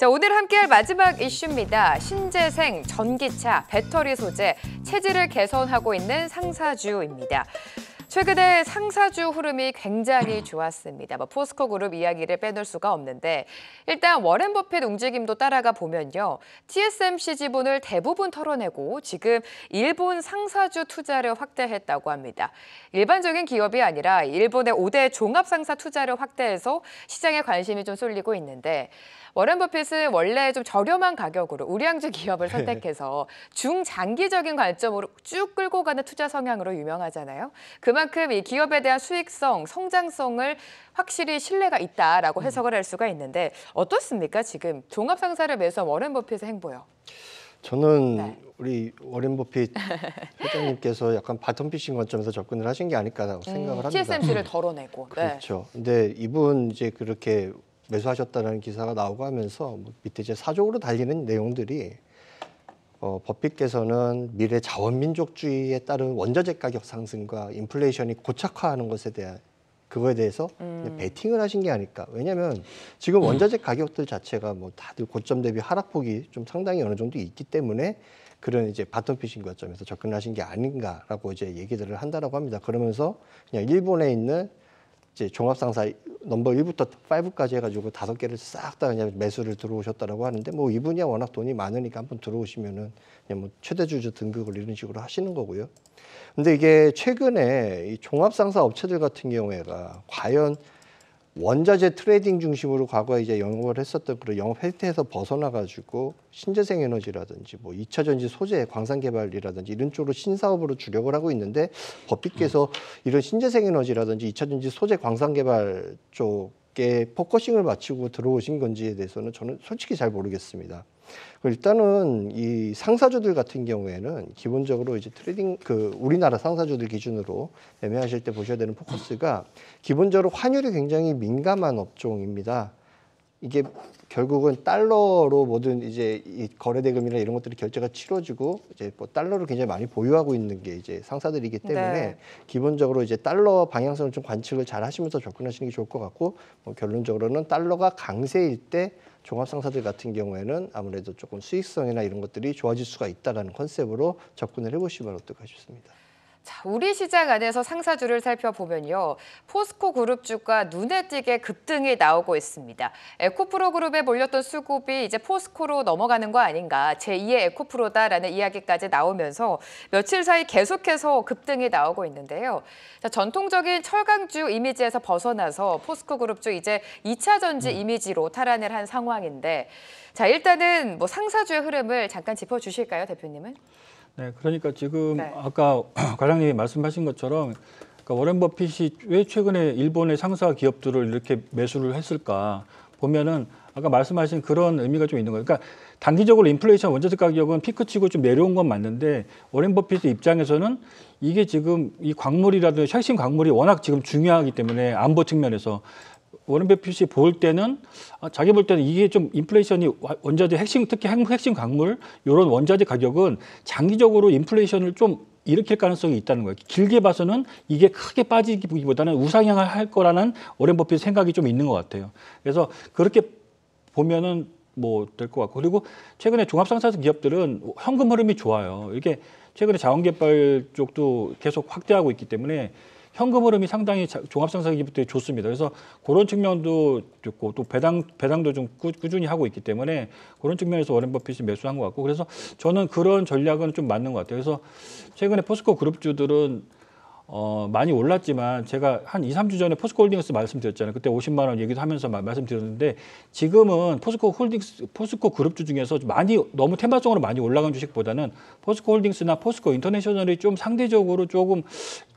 자, 오늘 함께할 마지막 이슈입니다. 신재생, 전기차, 배터리 소재, 체질을 개선하고 있는 상사주입니다. 최근에 상사주 흐름이 굉장히 좋았습니다. 포스코 그룹 이야기를 빼놓을 수가 없는데 일단 워렌 버핏 움직임도 따라가 보면요. TSMC 지분을 대부분 털어내고 지금 일본 상사주 투자를 확대했다고 합니다. 일반적인 기업이 아니라 일본의 5대 종합상사 투자를 확대해서 시장에 관심이 좀 쏠리고 있는데 워렌 버핏은 원래 좀 저렴한 가격으로 우량주 기업을 선택해서 중장기적인 관점으로 쭉 끌고 가는 투자 성향으로 유명하잖아요. 그만큼 이 기업에 대한 수익성, 성장성을 확실히 신뢰가 있다라고 해석을 할 수가 있는데 어떻습니까? 지금 종합상사를 매수한 워렌 버핏의 행보요. 저는 우리 워렌 버핏 회장님께서 약간 바톤피싱 관점에서 접근을 하신 게 아닐까라고 생각을 합니다. TSMC를 덜어내고. 그렇죠. 근데 이분 이제 그렇게 매수하셨다는 기사가 나오고 하면서 밑에 이제 사족으로 달리는 내용들이 버핏께서는 미래 자원민족주의에 따른 원자재 가격 상승과 인플레이션이 고착화하는 것에 대한 그거에 대해서 베팅을 하신 게 아닐까. 왜냐하면 지금 원자재 가격들 자체가 다들 고점 대비 하락폭이 좀 상당히 어느 정도 있기 때문에 그런 이제 바톤피싱 관점에서 접근하신 게 아닌가라고 이제 얘기들을 한다라고 합니다. 그러면서 그냥 일본에 있는 이제 종합상사 넘버 1부터 5까지 해가지고 5개를 싹 다 그냥 매수를 들어오셨다라고 하는데 이분이야 워낙 돈이 많으니까 한번 들어오시면은 그냥 최대주주 등극을 이런 식으로 하시는 거고요. 근데 이게 최근에 이 종합상사 업체들 같은 경우에가 과연 원자재 트레이딩 중심으로 과거에 이제 영업을 했었던 그런 영업 혜택에서 벗어나가지고 신재생 에너지라든지 2차 전지 소재 광산 개발이라든지 이런 쪽으로 신사업으로 주력을 하고 있는데 버핏께서 이런 신재생 에너지라든지 2차 전지 소재 광산 개발 쪽에 포커싱을 맞추고 들어오신 건지에 대해서는 저는 솔직히 잘 모르겠습니다. 일단은 이 상사주들 같은 경우에는 기본적으로 이제 트레이딩 우리나라 상사주들 기준으로 매매하실 때 보셔야 되는 포커스가 기본적으로 환율이 굉장히 민감한 업종입니다. 이게 결국은 달러로 모든 이제 이 거래 대금이나 이런 것들이 결제가 치러지고 이제 달러를 굉장히 많이 보유하고 있는 게 이제 상사들이기 때문에 기본적으로 이제 달러 방향성을 좀 관측을 잘 하시면서 접근하시는 게 좋을 것 같고 결론적으로는 달러가 강세일 때 종합상사들 같은 경우에는 아무래도 조금 수익성이나 이런 것들이 좋아질 수가 있다는 컨셉으로 접근을 해보시면 어떨까 싶습니다. 자, 우리 시장 안에서 상사주를 살펴보면요. 포스코 그룹주가 눈에 띄게 급등이 나오고 있습니다. 에코프로 그룹에 몰렸던 수급이 이제 포스코로 넘어가는 거 아닌가. 제2의 에코프로다라는 이야기까지 나오면서 며칠 사이 계속해서 급등이 나오고 있는데요. 자, 전통적인 철강주 이미지에서 벗어나서 포스코 그룹주 이제 2차 전지 이미지로 탈환을 한 상황인데 자, 일단은 상사주의 흐름을 잠깐 짚어주실까요, 대표님은? 네, 그러니까 지금 아까 과장님이 말씀하신 것처럼 워렌 버핏이 왜 최근에 일본의 상사 기업들을 이렇게 매수를 했을까 보면은 아까 말씀하신 그런 의미가 좀 있는 거예요. 그러니까 단기적으로 인플레이션 원자재 가격은 피크치고 좀 내려온 건 맞는데 워렌 버핏의 입장에서는 이게 지금 이 광물이라든지 핵심 광물이 워낙 지금 중요하기 때문에 안보 측면에서 워렌 버핏이 볼 때는 자기 볼 때는 이게 좀 인플레이션이 원자재 핵심 특히 핵심 광물 이런 원자재 가격은 장기적으로 인플레이션을 좀 일으킬 가능성이 있다는 거예요. 길게 봐서는 이게 크게 빠지기보다는 우상향을 할 거라는 워렌 버핏 생각이 좀 있는 것 같아요. 그래서 그렇게 보면은 될 것 같고 그리고 최근에 종합상사 기업들은 현금 흐름이 좋아요. 이게 최근에 자원개발 쪽도 계속 확대하고 있기 때문에 현금 흐름이 상당히 종합상사 기업들이 좋습니다. 그래서 그런 측면도 좋고 또 배당도 좀 꾸준히 하고 있기 때문에 그런 측면에서 워렌 버핏이 매수한 것 같고 그래서 저는 그런 전략은 좀 맞는 것 같아요. 그래서 최근에 포스코 그룹주들은 많이 올랐지만 제가 한 2, 3주 전에 포스코 홀딩스 말씀드렸잖아요. 그때 50만 원 얘기도 하면서 말씀드렸는데 지금은 포스코 그룹주 중에서 너무 테마성으로 많이 올라간 주식보다는 포스코 홀딩스나 포스코 인터내셔널이 좀 상대적으로 조금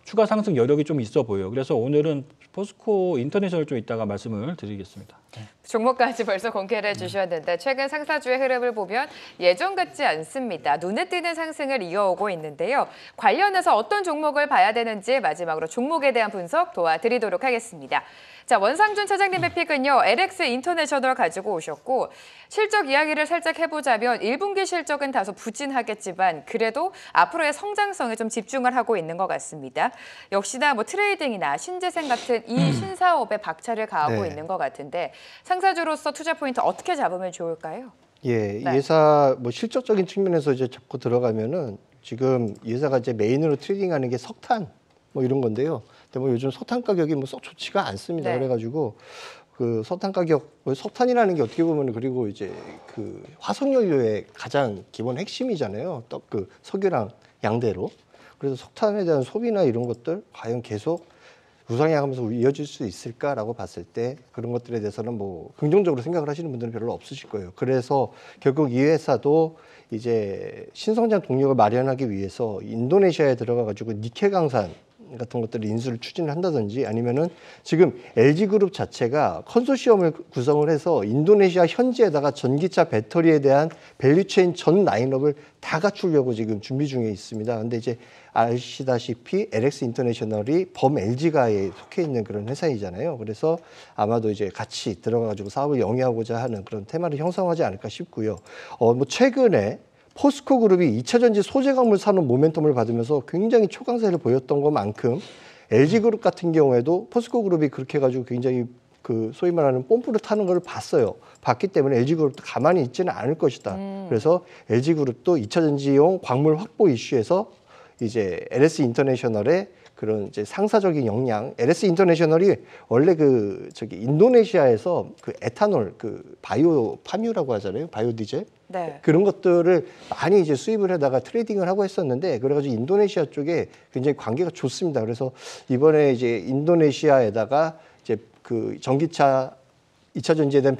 추가 상승 여력이 좀 있어 보여요. 그래서 오늘은 포스코 인터내셔널 좀 이따가 말씀을 드리겠습니다. 종목까지 벌써 공개를 해주셨는데 최근 상사주의 흐름을 보면 예전 같지 않습니다. 눈에 띄는 상승을 이어오고 있는데요. 관련해서 어떤 종목을 봐야 되는지 마지막으로 종목에 대한 분석 도와드리도록 하겠습니다. 자, 원상준 차장님의 픽은요. LX 인터내셔널 가지고 오셨고 실적 이야기를 살짝 해보자면 1분기 실적은 다소 부진하겠지만 그래도 앞으로의 성장성에 좀 집중을 하고 있는 것 같습니다. 역시나 뭐 트레이딩이나 신재생 같은 이 신사업에 박차를 가하고 네. 있는 것 같은데 상사주로서 투자 포인트 어떻게 잡으면 좋을까요? 예, 이 네. 회사 뭐 실적적인 측면에서 이제 잡고 들어가면은 지금 이 회사가 이제 메인으로 트레이딩하는 게 석탄 뭐 이런 건데요. 근데 뭐 요즘 석탄 가격이 뭐 썩 좋지가 않습니다. 네. 그래가지고 그 석탄 가격, 석탄이라는 게 어떻게 보면 그리고 이제 그 화석연료의 가장 기본 핵심이잖아요. 또 그 석유랑 양대로. 그래서 석탄에 대한 소비나 이런 것들 과연 계속 우상향하면서 이어질 수 있을까라고 봤을 때 그런 것들에 대해서는 뭐 긍정적으로 생각을 하시는 분들은 별로 없으실 거예요. 그래서 결국 이 회사도 이제 신성장 동력을 마련하기 위해서 인도네시아에 들어가 가지고 니켈 강산 같은 것들을 인수를 추진을 한다든지 아니면은 지금 LG그룹 자체가 컨소시엄을 구성을 해서 인도네시아 현지에다가 전기차 배터리에 대한 밸류체인 전 라인업을 다 갖추려고 지금 준비 중에 있습니다. 근데 이제 아시다시피 LX 인터내셔널이 범 LG가에 속해 있는 그런 회사이잖아요. 그래서 아마도 이제 같이 들어가가지고 사업을 영위하고자 하는 그런 테마를 형성하지 않을까 싶고요. 뭐 최근에 포스코 그룹이 2차 전지 소재 광물 산업 모멘텀을 받으면서 굉장히 초강세를 보였던 것만큼 LG 그룹 같은 경우에도 포스코 그룹이 그렇게 해가지고 굉장히 그 소위 말하는 뽐뿌를 타는 걸 봤어요. 봤기 때문에 LG 그룹도 가만히 있지는 않을 것이다. 그래서 LG 그룹도 2차 전지용 광물 확보 이슈에서 이제 LS 인터내셔널의 그런 이제 상사적인 역량, LS 인터내셔널이 원래 그 저기 인도네시아에서 그 에탄올, 그 바이오 파뮤라고 하잖아요, 바이오 디젤. 네. 그런 것들을 많이 이제 수입을 해다가 트레이딩을 하고 했었는데 그래가지고 인도네시아 쪽에 굉장히 관계가 좋습니다. 그래서 이번에 이제 인도네시아에다가 이제 그 전기차 2차 전지에 대한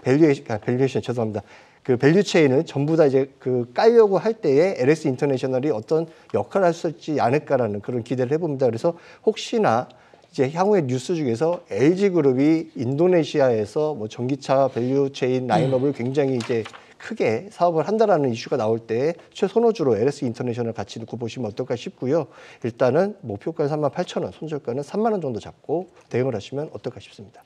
밸류에이션 죄송합니다. 그 밸류 체인을 전부 다 이제 그 깔려고 할 때에 LS 인터내셔널이 어떤 역할을 할 수 있지 않을까라는 그런 기대를 해봅니다. 그래서 혹시나 이제 향후의 뉴스 중에서 LG그룹이 인도네시아에서 뭐 전기차 밸류 체인 라인업을 굉장히 이제 크게 사업을 한다라는 이슈가 나올 때 최선호주로 LS 인터내셔널 같이 놓고 보시면 어떨까 싶고요. 일단은 목표가는 38,000원, 손절가는 3만 원 정도 잡고 대응을 하시면 어떨까 싶습니다.